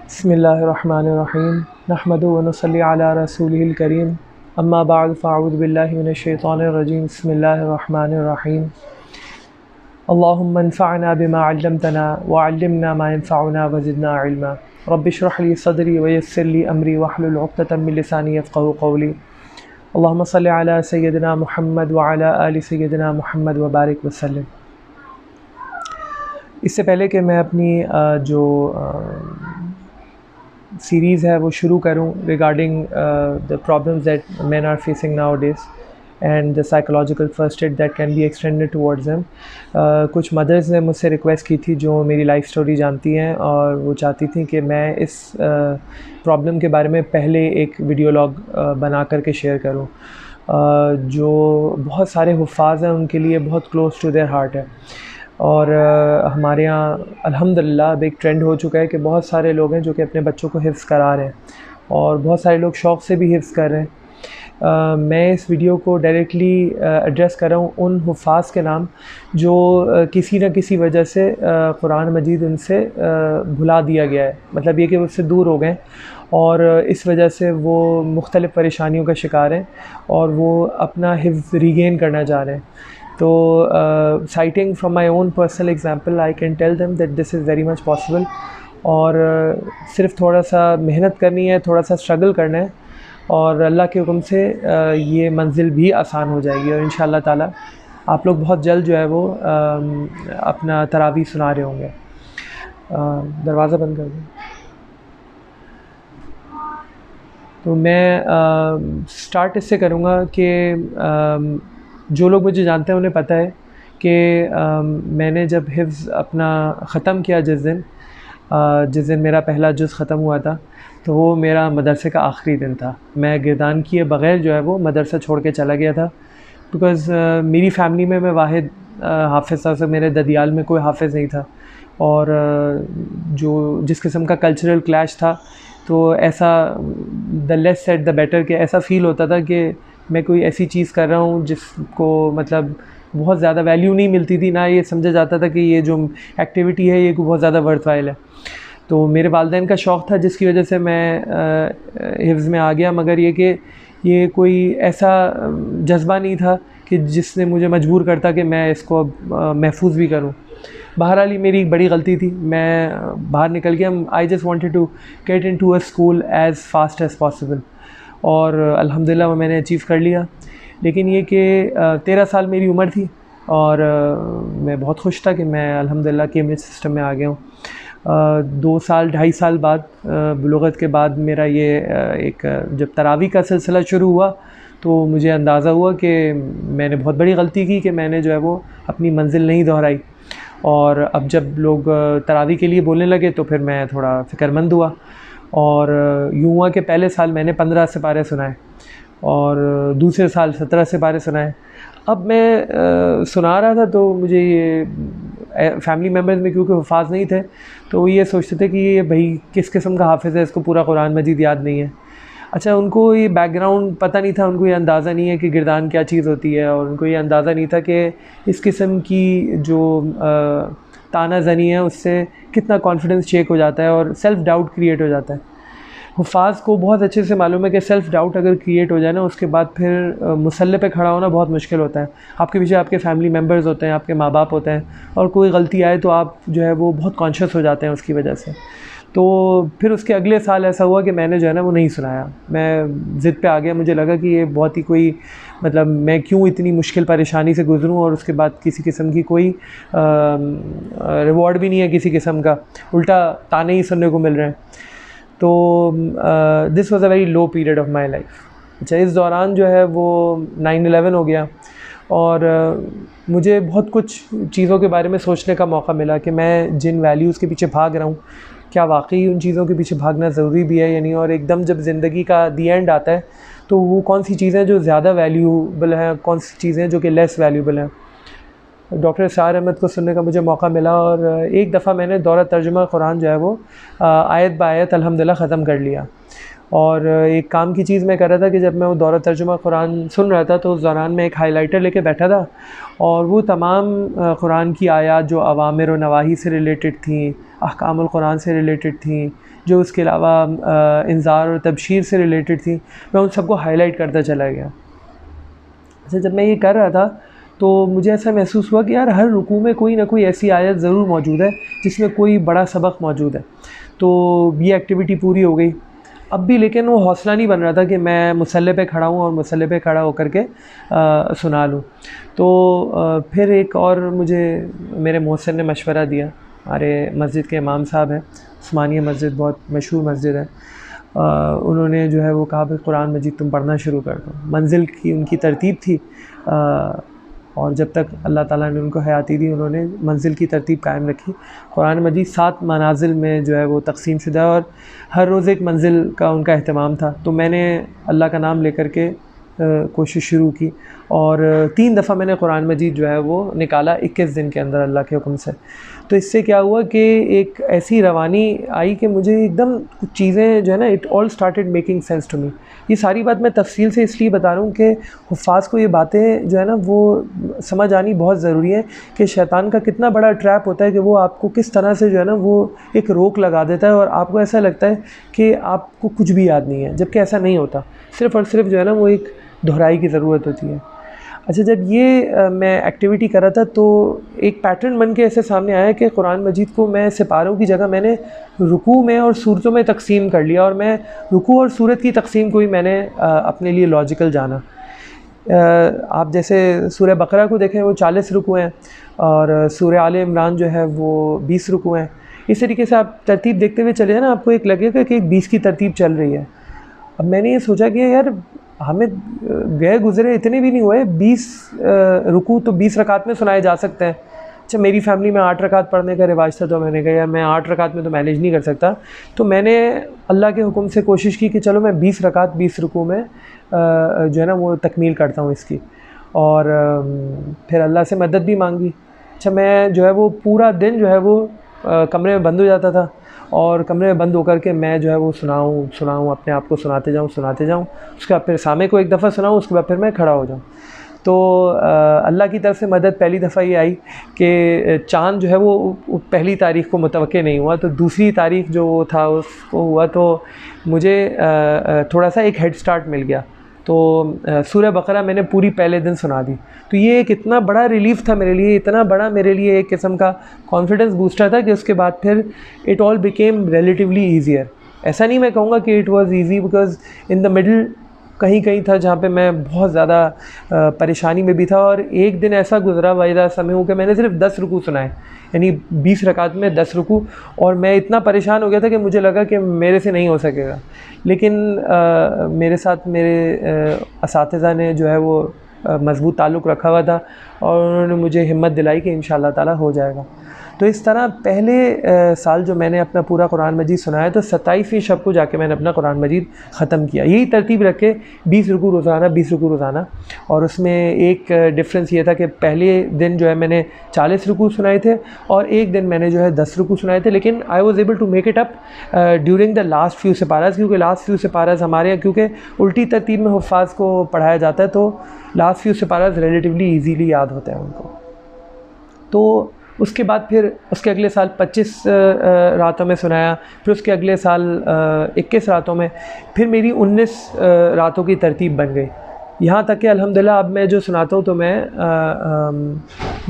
बिस्मिल्लाहिर्रहमानिर्रहीम नहमदुहु व नुसल्ली अला रसूलिहिल करीम अम्मा बअद फ़अऊज़ु बिल्लाहि मिनश्शैतानिर्रजीम बिस्मिल्लाहिर्रहमानिर्रहीम अल्लाहुम्मा अन्फ़अना बिमा अल्लमतना व अल्लिमना मा यंफ़अुना व ज़िदना इल्मा रब्बि इश्रह ली सदरी व यस्सिर ली अमरी वहलुल उक़दतम मिन लिसानी यफ़क़हू क़ौली अल्लाहुम्मा सल्लि अला सय्यिदिना मुहम्मद व अला आलि सय्यिदिना मुहम्मद व बारिक वसल्लिम। इससे पहले कि मैं अपनी जो सीरीज़ है वो शुरू करूं regarding the problems that men are facing nowadays and the psychological first aid that can be extended towards them, कुछ मदर्स ने मुझसे रिक्वेस्ट की थी जो मेरी लाइफ स्टोरी जानती हैं और वो चाहती थी कि मैं इस प्रॉब्लम के बारे में पहले एक वीडियो लॉग बना करके शेयर करूं, जो बहुत सारे हुफ़ाज़ हैं उनके लिए बहुत क्लोज़ टू देयर हार्ट है। और हमारे यहाँ अल्हम्दुलिल्लाह अब एक ट्रेंड हो चुका है कि बहुत सारे लोग हैं जो कि अपने बच्चों को हिफ्ज़ करा रहे हैं और बहुत सारे लोग शौक़ से भी हिफ्ज़ कर रहे हैं। मैं इस वीडियो को डायरेक्टली एड्रेस कर रहा हूँ उन हुफ़ाज़ के नाम जो किसी न किसी वजह से कुरान मजीद उनसे भुला दिया गया है, मतलब ये कि उससे दूर हो गए और इस वजह से वो मुख्तलिफ़ परेशानियों का शिकार हैं और वो अपना हिफ्ज़ रीगेन करना चाह रहे हैं। तो citing from my own personal example I can tell them that this is very much possible और सिर्फ थोड़ा सा मेहनत करनी है, थोड़ा सा स्ट्रगल करना है और अल्लाह के हुक्म से ये मंजिल भी आसान हो जाएगी और इंशाअल्लाह ताला आप लोग बहुत जल्द जो है वो अपना तरावी सुना रहे होंगे। दरवाज़ा बंद कर दें। तो मैं स्टार्ट इससे करूँगा कि जो लोग मुझे जानते हैं उन्हें पता है कि मैंने जब हिफ्ज़ अपना ख़त्म किया जिस दिन मेरा पहला जुज़ ख़त्म हुआ था तो वो मेरा मदरसे का आखिरी दिन था। मैं गिरदान किए बग़ैर जो है वो मदरसा छोड़ के चला गया था बिकॉज़ मेरी फ़ैमिली में मैं वाहिद हाफ़िज़ था, मेरे ददियाल में कोई हाफ़िज़ नहीं था और जो जिस किस्म का कल्चरल क्लैश था तो ऐसा the less said the better कि ऐसा फ़ील होता था कि मैं कोई ऐसी चीज़ कर रहा हूँ जिसको मतलब बहुत ज़्यादा वैल्यू नहीं मिलती थी, ना ये समझा जाता था कि ये जो एक्टिविटी है ये बहुत ज़्यादा वर्थवाइल है। तो मेरे वालिदैन का शौक़ था जिसकी वजह से मैं हिफ्ज़ में आ गया, मगर ये कि ये कोई ऐसा जज्बा नहीं था कि जिसने मुझे मजबूर करता कि मैं इसको महफूज भी करूँ। बहरहाल ये मेरी बड़ी गलती थी, मैं बाहर निकल गया। I just wanted to get into a school as fast as possible और अल्हम्दुलिल्लाह वो मैंने अचीव कर लिया। लेकिन ये कि 13 साल मेरी उम्र थी और मैं बहुत खुश था कि मैं अल्हम्दुलिल्लाह कैम्ब्रिज सिस्टम में आ गया हूँ। 2 साल 2.5 साल बाद बुलूगत के बाद मेरा ये एक जब तरावी का सिलसिला शुरू हुआ तो मुझे अंदाज़ा हुआ कि मैंने बहुत बड़ी गलती की कि मैंने जो है वो अपनी मंजिल नहीं दोहराई और अब जब लोग तरावी के लिए बोलने लगे तो फिर मैं थोड़ा फ़िक्रमंद हुआ और यूँ हुआ कि पहले साल मैंने 15 सिपारे सुनाए और दूसरे साल 17 सिपारे सुनाए। अब मैं सुना रहा था तो मुझे ये फैमिली मेम्बर्स में क्योंकि हुफ़ाज़ नहीं थे तो वो ये सोचते थे कि ये भाई किस किस्म का हाफ़िज़ है, इसको पूरा कुरान मजीद याद नहीं है। अच्छा, उनको ये बैकग्राउंड पता नहीं था, उनको ये अंदाज़ा नहीं है कि गिरदान क्या चीज़ होती है और उनको ये अंदाज़ा नहीं था कि इस किस्म की जो ताना ज़नी है उससे कितना कॉन्फिडेंस चेक हो जाता है और सेल्फ़ डाउट क्रिएट हो जाता है। हुफ़ाज़ को बहुत अच्छे से मालूम है कि सेल्फ़ डाउट अगर क्रिएट हो जाए ना उसके बाद फिर मुसल्ले पे खड़ा होना बहुत मुश्किल होता है। आपके पीछे आपके फ़ैमिली मेम्बर्स होते हैं, आपके माँ बाप होते हैं और कोई गलती आए तो आप जो है वो बहुत कॉन्शियस हो जाते हैं उसकी वजह से। तो फिर उसके अगले साल ऐसा हुआ कि मैंने जो है ना वो नहीं सुनाया। मैं ज़िद पे आ गया, मुझे लगा कि ये बहुत ही कोई मतलब मैं क्यों इतनी मुश्किल परेशानी से गुज़रूँ और उसके बाद किसी किस्म की कोई रिवॉर्ड भी नहीं है किसी किस्म का, उल्टा ताने ही सुनने को मिल रहे हैं। तो this was a very low period of my life. अच्छा, इस दौरान जो है वो 9/11 हो गया और मुझे बहुत कुछ चीज़ों के बारे में सोचने का मौका मिला कि मैं जिन वैल्यूज़ के पीछे भाग रहा हूँ क्या वाकई उन चीज़ों के पीछे भागना ज़रूरी भी है या नहीं, और एकदम जब ज़िंदगी का दी एंड आता है तो वो कौन सी चीज़ें जो ज़्यादा वैल्यूबल हैं, कौन सी चीज़ें जो कि लेस वैल्यूबल हैं। डॉक्टर इस्रार अहमद को सुनने का मुझे मौका मिला और एक दफ़ा मैंने दौरा तर्जुमा कुरान जो है वो आयत बायत अल्हम्दुलिल्लाह ख़त्म कर लिया और एक काम की चीज़ मैं कर रहा था कि जब मैं वो दौरा तर्जुमा कुरान सुन रहा था तो उस दौरान मैं एक हाइलाइटर लेके बैठा था और वो तमाम कुरान की आयत जो अवामिर व नवाही से रिलेटेड थी, अहकामुल कुरान से रिलेटेड थी, जो उसके अलावा इंज़ार और तबशीर से रिलेटेड थी, मैं उन सबको हाईलाइट करता चला गया। अच्छा, जब मैं ये कर रहा था तो मुझे ऐसा महसूस हुआ कि यार हर रुकू में कोई ना कोई ऐसी आयत ज़रूर मौजूद है जिसमें कोई बड़ा सबक मौजूद है। तो ये एक्टिविटी पूरी हो गई। अब भी लेकिन वो हौसला नहीं बन रहा था कि मैं मुसल्ले पे खड़ा हूँ और मुसल्ले पे खड़ा होकर के सुना लूँ। तो फिर एक और मुझे मेरे मोहसिन ने मशवरा दिया। हमारे मस्जिद के इमाम साहब हैं, उस्मानिया मस्जिद बहुत मशहूर मस्जिद है। उन्होंने जो है वो कहा भाई कुरान मजीद तुम पढ़ना शुरू कर दो। मंजिल की उनकी तरतीब थी और जब तक अल्लाह ताला ने उनको हयाती दी उन्होंने मंजिल की तरतीब कायम रखी। कुरान मजीद 7 मनाजिल में जो है वो तकसीम शुदा और हर रोज़ एक मंजिल का उनका अहतमाम था। तो मैंने अल्लाह का नाम लेकर के कोशिश शुरू की और 3 दफ़ा मैंने कुरान मजीद जो है वो निकाला 21 दिन के अंदर अल्लाह के हुक्म से। तो इससे क्या हुआ कि एक ऐसी रवानी आई कि मुझे एकदम कुछ चीज़ें जो है ना, it all started making sense to me. ये सारी बात मैं तफसील से इसलिए बता रहा हूँ कि हुफ़ाज़ को ये बातें जो है ना वो समझ आनी बहुत ज़रूरी है कि शैतान का कितना बड़ा ट्रैप होता है कि वो आपको किस तरह से जो है ना वो एक रोक लगा देता है और आपको ऐसा लगता है कि आपको कुछ भी याद नहीं है, जबकि ऐसा नहीं होता। सिर्फ़ और सिर्फ जो है ना वो एक दोहराई की ज़रूरत होती है। अच्छा, जब ये मैं एक्टिविटी कर रहा था तो एक पैटर्न बन के ऐसे सामने आया कि कुरान मजीद को मैं सिपारों की जगह मैंने रुकू में और सूरतों में तकसीम कर लिया और मैं रुकू और सूरत की तकसीम को ही मैंने अपने लिए लॉजिकल जाना। आप जैसे सूरह बकरा को देखें वो 40 रुकू हैं और सूरह आले इमरान जो है वो 20 रुकू हैं। इस तरीके से आप तरतीब देखते हुए चले जाए ना, आपको एक लगेगा कि एक 20 की तरतीब चल रही है। अब मैंने ये सोचा कि यार हमें गए गुज़रे इतने भी नहीं हुए, 20 रुकू तो 20 रकात में सुनाए जा सकते हैं। अच्छा, मेरी फैमिली में 8 रकात पढ़ने का रिवाज था तो मैंने कहा यार मैं 8 रकात में तो मैनेज नहीं कर सकता। तो मैंने अल्लाह के हुक्म से कोशिश की कि चलो मैं 20 रकात 20 रुकू में जो है ना वो तकमील करता हूँ इसकी। और फिर अल्लाह से मदद भी मांगी। अच्छा, मैं जो है वो पूरा दिन जो है वो कमरे में बंद हो जाता था और कमरे में बंद होकर के मैं जो है वो सुनाऊँ अपने आप को सुनाते जाऊँ उसके बाद फिर सामे को एक दफ़ा सुनाऊँ, उसके बाद फिर मैं खड़ा हो जाऊँ। तो अल्लाह की तरफ से मदद पहली दफ़ा ये आई कि चाँद जो है वो पहली तारीख़ को मुतवक्के नहीं हुआ, तो दूसरी तारीख़ जो था उसको हुआ, तो मुझे थोड़ा सा एक हेड स्टार्ट मिल गया। तो सूरह बकरा मैंने पूरी पहले दिन सुना दी। तो ये एक इतना बड़ा रिलीफ़ था मेरे लिए, इतना बड़ा मेरे लिए एक किस्म का कॉन्फिडेंस बूस्टर था कि उसके बाद फिर it all became relatively easier. ऐसा नहीं मैं कहूँगा कि it was easy, because in the middle कहीं कहीं था जहाँ पे मैं बहुत ज़्यादा परेशानी में भी था। और एक दिन ऐसा गुज़रा वाहिदा समय हो कि मैंने सिर्फ 10 रुकू सुनाए, यानी 20 रकात में 10 रुकू, और मैं इतना परेशान हो गया था कि मुझे लगा कि मेरे से नहीं हो सकेगा। लेकिन मेरे साथ मेरे असातिज़ा ने जो है वो मज़बूत ताल्लुक़ रखा हुआ था और उन्होंने मुझे हिम्मत दिलाई कि इंशाअल्लाह ताला हो जाएगा। तो इस तरह पहले साल जो मैंने अपना पूरा कुरान मजीद सुनाया तो 27वीं शब को जाके मैंने अपना कुरान मजीद ख़त्म किया। यही तरतीब रख के 20 रुकू रोज़ाना 20 रुकू रोज़ाना। और उसमें एक डिफरेंस ये था कि पहले दिन जो है मैंने 40 रुकू सुनाए थे और एक दिन मैंने जो है 10 रुकू सुनाए थे। लेकिन I was able to make it up during the last few सिपारास, क्योंकि लास्ट फ्यू सिपारास हमारे यहाँ क्योंकि उल्टी तरतीब में हुफ़ाज़ को पढ़ाया जाता है तो लास्ट फ्यू सिपारास रिलेटिवली ईजीली याद होते हैं उनको। तो उसके बाद फिर उसके अगले साल 25 रातों में सुनाया, फिर उसके अगले साल 21 रातों में, फिर मेरी 19 रातों की तरतीब बन गई। यहाँ तक कि अल्हम्दुलिल्लाह अब मैं जो सुनाता हूँ तो मैं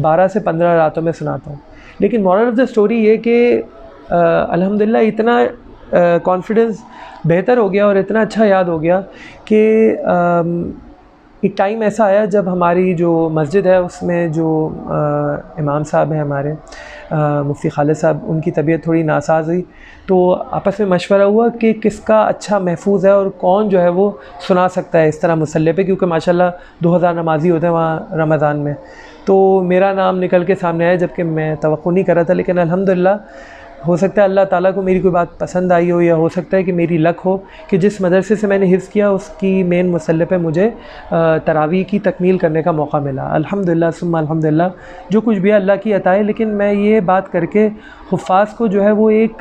12 से 15 रातों में सुनाता हूँ। लेकिन मॉरल ऑफ़ द स्टोरी ये कि अल्हम्दुलिल्लाह इतना कॉन्फिडेंस बेहतर हो गया और इतना अच्छा याद हो गया कि एक टाइम ऐसा आया जब हमारी जो मस्जिद है उसमें जो इमाम साहब हैं हमारे मुफ्ती खालिद साहब, उनकी तबीयत थोड़ी नासाज हुई। तो आपस में मशवरा हुआ कि किसका अच्छा महफूज है और कौन जो है वो सुना सकता है इस तरह मुसल्ले पे, क्योंकि माशाल्लाह 2000 नमाजी होते हैं वहाँ रमज़ान में। तो मेरा नाम निकल के सामने आया, जबकि मैं तवक्को नहीं कर रहा था। लेकिन अल्हम्दुलिल्लाह हो सकता है अल्लाह ताला को मेरी कोई बात पसंद आई हो, या हो सकता है कि मेरी लक हो कि जिस मदरसे से मैंने हिफ्ज़ किया उसकी मेन मुसल्ले पे मुझे तरावी की तकमील करने का मौका मिला। अल्हम्दुलिल्लाह सुम्मा अल्हम्दुलिल्लाह, जो कुछ भी अल्लाह की अता है। लेकिन मैं ये बात करके हुफ़ाज़ को जो है वो एक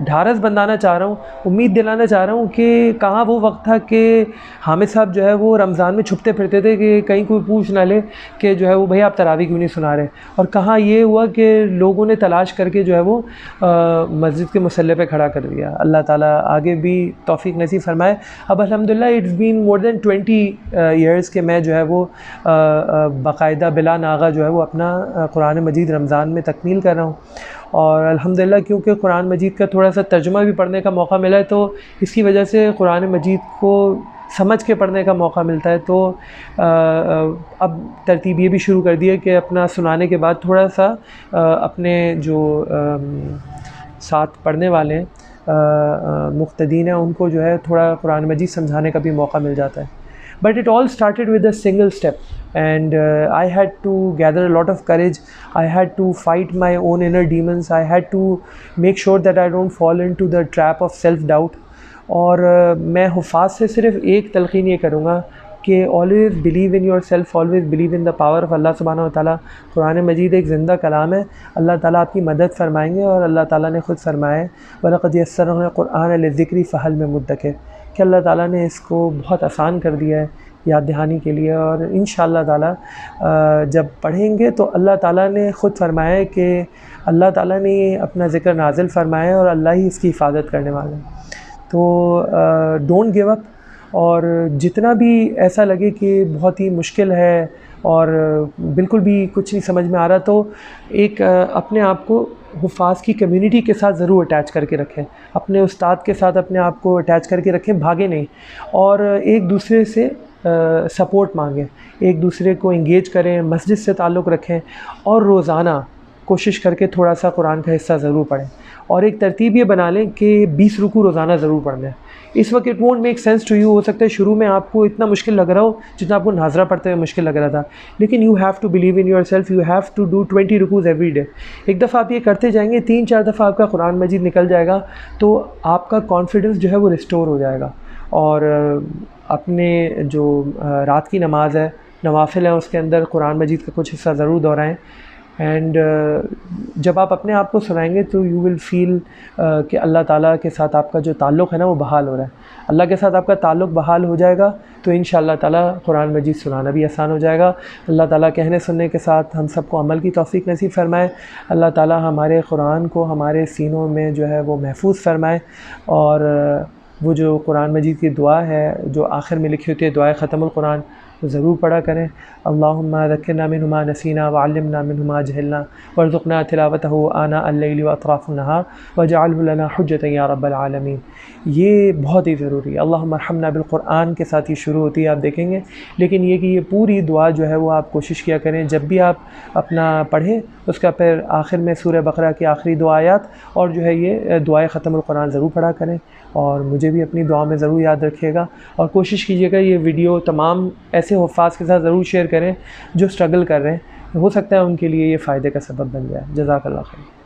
ढारस बंधाना चाह रहा हूँ, उम्मीद दिलाना चाह रहा हूँ कि कहाँ वो वक्त था कि हामिद साहब जो है वो रमज़ान में छुपते फिरते थे कि कहीं कोई पूछ ना ले कि जो है वो भैया आप तरावी क्यों नहीं सुना रहे, और कहाँ ये हुआ कि लोगों ने तलाश करके जो है वो मस्जिद के मुसल्ले पे खड़ा कर दिया। अल्लाह ताला आगे भी तौफ़ीक नसीब फरमाए। अब अल्हम्दुलिल्लाह it's been more than 20 years के मैं जो है वो बाकायदा बिला नागा जो है वो अपना कुरान मजीद रमज़ान में तकमील कर रहा हूँ। और अल्हम्दुलिल्लाह क्योंकि कुरान मजीद का थोड़ा सा तर्जुमा भी पढ़ने का मौका मिला है, तो इसकी वजह से कुरान मजीद को समझ के पढ़ने का मौका मिलता है। तो अब तरतीब ये भी शुरू कर दी है कि अपना सुनाने के बाद थोड़ा सा अपने जो साथ पढ़ने वाले मुक़्तदीन हैं उनको जो है थोड़ा कुरान मजीद समझाने का भी मौका मिल जाता है। But it all started with a single step, and I had to gather a lot of courage. I had to fight my own inner demons. I had to make sure that I don't fall into the trap of self-doubt. और मैं हुफ़ाज़ से सिर्फ़ एक तलक़ीन ये करूँगा कि always believe in yourself, always believe in the power of अल्लाह सुब्हानहू व तआला। कुरान मजीद एक ज़िंदा कलाम है, अल्लाह ताला आपकी मदद फरमाएंगे, और अल्लाह ताला ने ख़ुद फरमाया वलक़द यस्सरना क़ुरआन लिज़्ज़िक्रि फ़हल मिन मुद्दकिर, कि अल्लाह ताला ने इसको बहुत आसान कर दिया है याद दहानी के लिए। और इंशाअल्लाह ताला जब पढ़ेंगे तो अल्लाह ताला ने ख़ुद फरमाया है कि अल्लाह ताला ने अपना ज़िक्र नाज़िल फरमाया और अल्लाह ही इसकी हिफाजत करने वाला है। तो डोंट गिव अप, और जितना भी ऐसा लगे कि बहुत ही मुश्किल है और बिल्कुल भी कुछ नहीं समझ में आ रहा, तो एक अपने आप को हुफ़ाज़ की कम्युनिटी के साथ ज़रूर अटैच करके रखें, अपने उस्ताद के साथ अपने आप को अटैच करके रखें, भागे नहीं, और एक दूसरे से सपोर्ट मांगें, एक दूसरे को इंगेज करें, मस्जिद से ताल्लुक़ रखें, और रोज़ाना कोशिश करके थोड़ा सा कुरान का हिस्सा ज़रूर पढ़ें। और एक तरतीब ये बना लें कि 20 रुकू रोज़ाना ज़रूर पढ़ना है। इस वक्त it won't make sense to you, हो सकता है शुरू में आपको इतना मुश्किल लग रहा हो जितना आपको नाज़रा पढ़ते हुए मुश्किल लग रहा था, लेकिन you have to believe in yourself, you have to do 20 रुकूज़ एवरी डे। एक दफ़ा आप ये करते जाएंगे, 3-4 दफ़ा आपका कुरान मजीद निकल जाएगा, तो आपका कॉन्फिडेंस जो है वो रिस्टोर हो जाएगा। और अपने जो रात की नमाज़ है, नवाफ़िल है, उसके अंदर कुरान मजीद का कुछ हिस्सा ज़रूर दोहराएँ। एंड जब आप अपने आप को सुनाएंगे तो यू विल फ़ील कि अल्लाह ताला के साथ आपका जो ताल्लुक़ है ना वो बहाल हो रहा है। अल्लाह के साथ आपका ताल्लुक़ बहाल हो जाएगा तो इंशाअल्लाह ताला कुरान मजीद सुनाना भी आसान हो जाएगा। अल्लाह ताला कहने सुनने के साथ हम सबको अमल की तौफ़ीक नसीब फ़रमाए। अल्लाह ताला हमारे कुरान को हमारे सीनों में जो है वो महफूज़ फ़रमाए, और वो जो कुरान मजीद की दुआ है जो आखिर में लिखी होती है, दुआए ख़त्मुल कुरान, तो ज़रूर पढ़ा करें। अल्लाहुम्मा ज़क्किरना मिन्हु मा नसीना व अल्लिमना मिन्हु मा जहलना वरज़ुक़ना तिलावतहु आना अल-लैलि व अतराफ़न नहार वजअलहु लना हुज्जतन या रब्बल आलमीन। ये बहुत ही ज़रूरी है। अल्लाहुम्मा अर्हमना बिल कुरान के साथ ही शुरू होती है, आप देखेंगे, लेकिन ये कि ये पूरी दुआ जो है वो आप कोशिश किया करें जब भी आप अपना पढ़ें, उसका फिर आखिर में सूरह बकरा की आखिरी 2 आयत और जो है ये दुआए ख़त्मुल कुरान ज़रूर पढ़ा करें। और मुझे भी अपनी दुआ में ज़रूर याद रखिएगा, और कोशिश कीजिएगा ये वीडियो तमाम ऐसे हुफ़ाज़ के साथ ज़रूर शेयर करें जो स्ट्रगल कर रहे हैं, हो सकता है उनके लिए ये फ़ायदे का सबब बन जाए। जज़ाकल्लाह खैर।